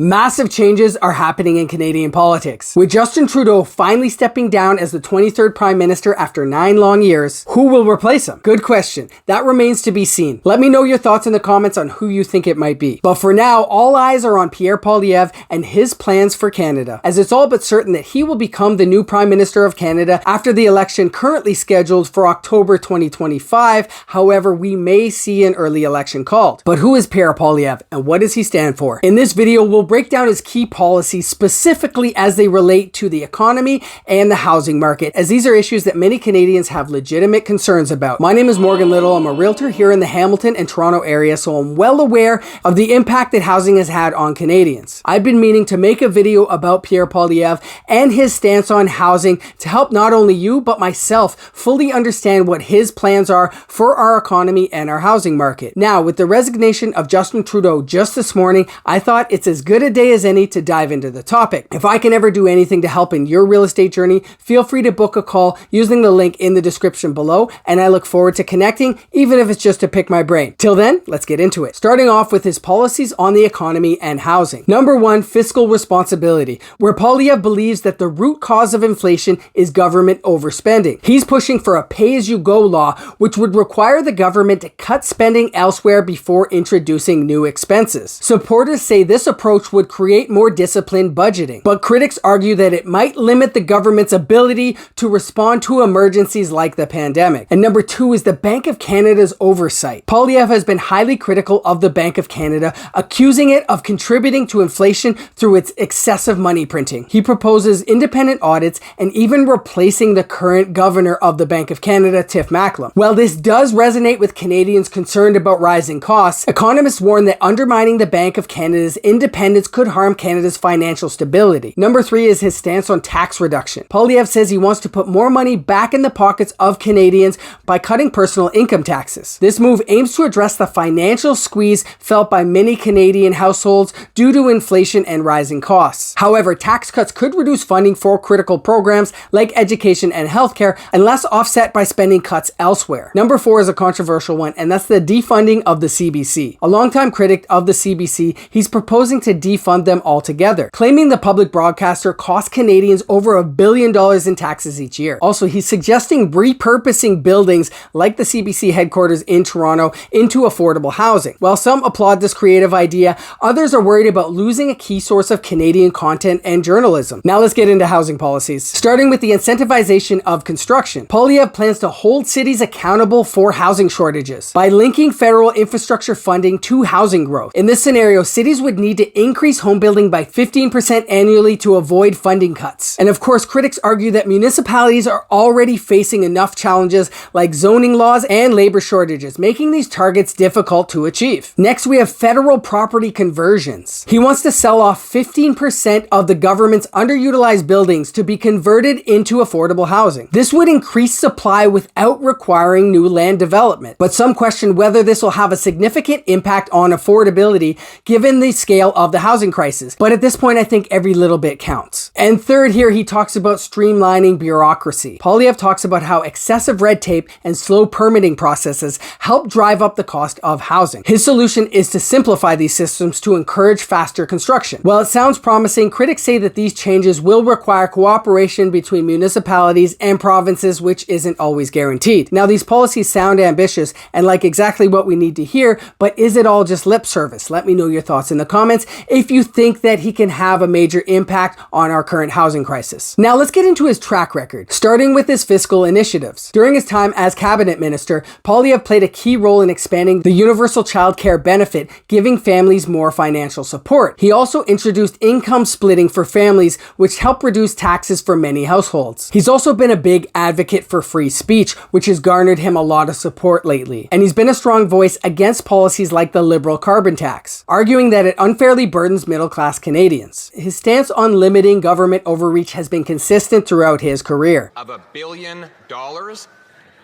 Massive changes are happening in Canadian politics. With Justin Trudeau finally stepping down as the 23rd Prime Minister after 9 long years, who will replace him? Good question. That remains to be seen. Let me know your thoughts in the comments on who you think it might be. But for now, all eyes are on Pierre Poilievre and his plans for Canada, as it's all but certain that he will become the new Prime Minister of Canada after the election currently scheduled for October 2025. However, we may see an early election called. But who is Pierre Poilievre and what does he stand for? In this video, we'll break down his key policies specifically as they relate to the economy and the housing market, as these are issues that many Canadians have legitimate concerns about. My name is Morgan Little. I'm a realtor here in the Hamilton and Toronto area, so I'm well aware of the impact that housing has had on Canadians. I've been meaning to make a video about Pierre Poilievre and his stance on housing to help not only you, but myself fully understand what his plans are for our economy and our housing market. Now, with the resignation of Justin Trudeau just this morning, I thought it's as good a day as any to dive into the topic. If I can ever do anything to help in your real estate journey, feel free to book a call using the link in the description below, and I look forward to connecting, even if it's just to pick my brain. Till then, let's get into it. Starting off with his policies on the economy and housing. Number 1, fiscal responsibility, where Poilievre believes that the root cause of inflation is government overspending. He's pushing for a pay-as-you-go law, which would require the government to cut spending elsewhere before introducing new expenses. Supporters say this approach would create more disciplined budgeting, but critics argue that it might limit the government's ability to respond to emergencies like the pandemic. And number 2 is the Bank of Canada's oversight. Poilievre has been highly critical of the Bank of Canada, accusing it of contributing to inflation through its excessive money printing. He proposes independent audits and even replacing the current governor of the Bank of Canada, Tiff Macklem. While this does resonate with Canadians concerned about rising costs, economists warn that undermining the Bank of Canada's independence could harm Canada's financial stability. Number 3 is his stance on tax reduction. Poilievre says he wants to put more money back in the pockets of Canadians by cutting personal income taxes. This move aims to address the financial squeeze felt by many Canadian households due to inflation and rising costs. However, tax cuts could reduce funding for critical programs like education and healthcare, unless offset by spending cuts elsewhere. Number 4 is a controversial one, and that's the defunding of the CBC. A longtime critic of the CBC, he's proposing to defund them altogether, claiming the public broadcaster costs Canadians over $1 billion in taxes each year. Also, he's suggesting repurposing buildings like the CBC headquarters in Toronto into affordable housing. While some applaud this creative idea, others are worried about losing a key source of Canadian content and journalism. Now let's get into housing policies. Starting with the incentivization of construction. Poilievre plans to hold cities accountable for housing shortages by linking federal infrastructure funding to housing growth. In this scenario, cities would need to increase home building by 15% annually to avoid funding cuts. And of course, critics argue that municipalities are already facing enough challenges like zoning laws and labor shortages, making these targets difficult to achieve. Next, we have federal property conversions. He wants to sell off 15% of the government's underutilized buildings to be converted into affordable housing. This would increase supply without requiring new land development, but some question whether this will have a significant impact on affordability given the scale of the housing crisis. But at this point, I think every little bit counts. And third, here he talks about streamlining bureaucracy. Poilievre talks about how excessive red tape and slow permitting processes help drive up the cost of housing. His solution is to simplify these systems to encourage faster construction. While it sounds promising, critics say that these changes will require cooperation between municipalities and provinces, which isn't always guaranteed. Now, these policies sound ambitious and like exactly what we need to hear, but is it all just lip service? Let me know your thoughts in the comments if you think that he can have a major impact on our current housing crisis. Now let's get into his track record, starting with his fiscal initiatives. During his time as cabinet minister, Poilievre played a key role in expanding the universal child care benefit, giving families more financial support. He also introduced income splitting for families, which helped reduce taxes for many households. He's also been a big advocate for free speech, which has garnered him a lot of support lately. And he's been a strong voice against policies like the liberal carbon tax, arguing that it unfairly burdens middle-class Canadians. His stance on limiting government overreach has been consistent throughout his career. Of $1 billion,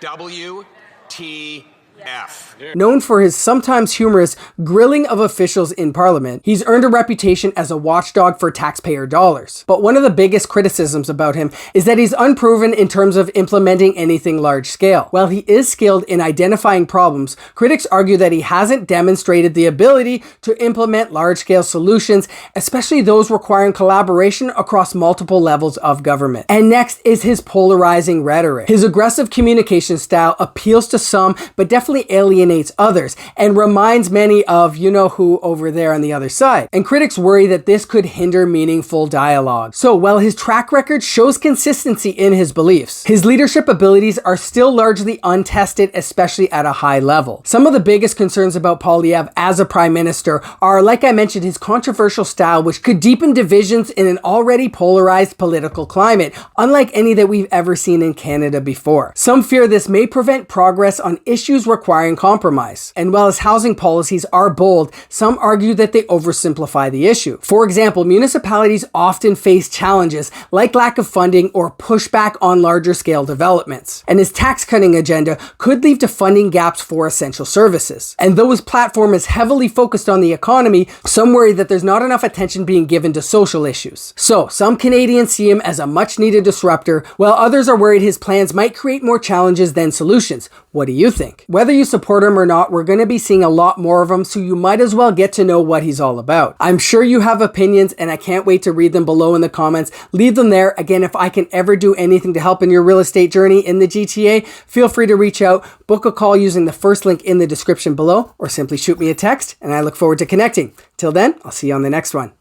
WTF. Known for his sometimes humorous grilling of officials in Parliament, he's earned a reputation as a watchdog for taxpayer dollars. But one of the biggest criticisms about him is that he's unproven in terms of implementing anything large scale. While he is skilled in identifying problems, critics argue that he hasn't demonstrated the ability to implement large-scale solutions, especially those requiring collaboration across multiple levels of government. And next is his polarizing rhetoric. His aggressive communication style appeals to some, but definitely alienates others, and reminds many of you-know-who over there on the other side. And critics worry that this could hinder meaningful dialogue. So while his track record shows consistency in his beliefs, his leadership abilities are still largely untested, especially at a high level. Some of the biggest concerns about Poilievre as a prime minister are, like I mentioned, his controversial style, which could deepen divisions in an already polarized political climate, unlike any that we've ever seen in Canada before. Some fear this may prevent progress on issues requiring compromise. And while his housing policies are bold, some argue that they oversimplify the issue. For example, municipalities often face challenges like lack of funding or pushback on larger scale developments. And his tax cutting agenda could lead to funding gaps for essential services. And though his platform is heavily focused on the economy, some worry that there's not enough attention being given to social issues. So some Canadians see him as a much needed disruptor, while others are worried his plans might create more challenges than solutions. What do you think? Whether you support him or not, we're going to be seeing a lot more of him, so you might as well get to know what he's all about. I'm sure you have opinions, and I can't wait to read them below in the comments. Leave them there. Again, if I can ever do anything to help in your real estate journey in the GTA, feel free to reach out, book a call using the first link in the description below, or simply shoot me a text, and I look forward to connecting. Till then, I'll see you on the next one.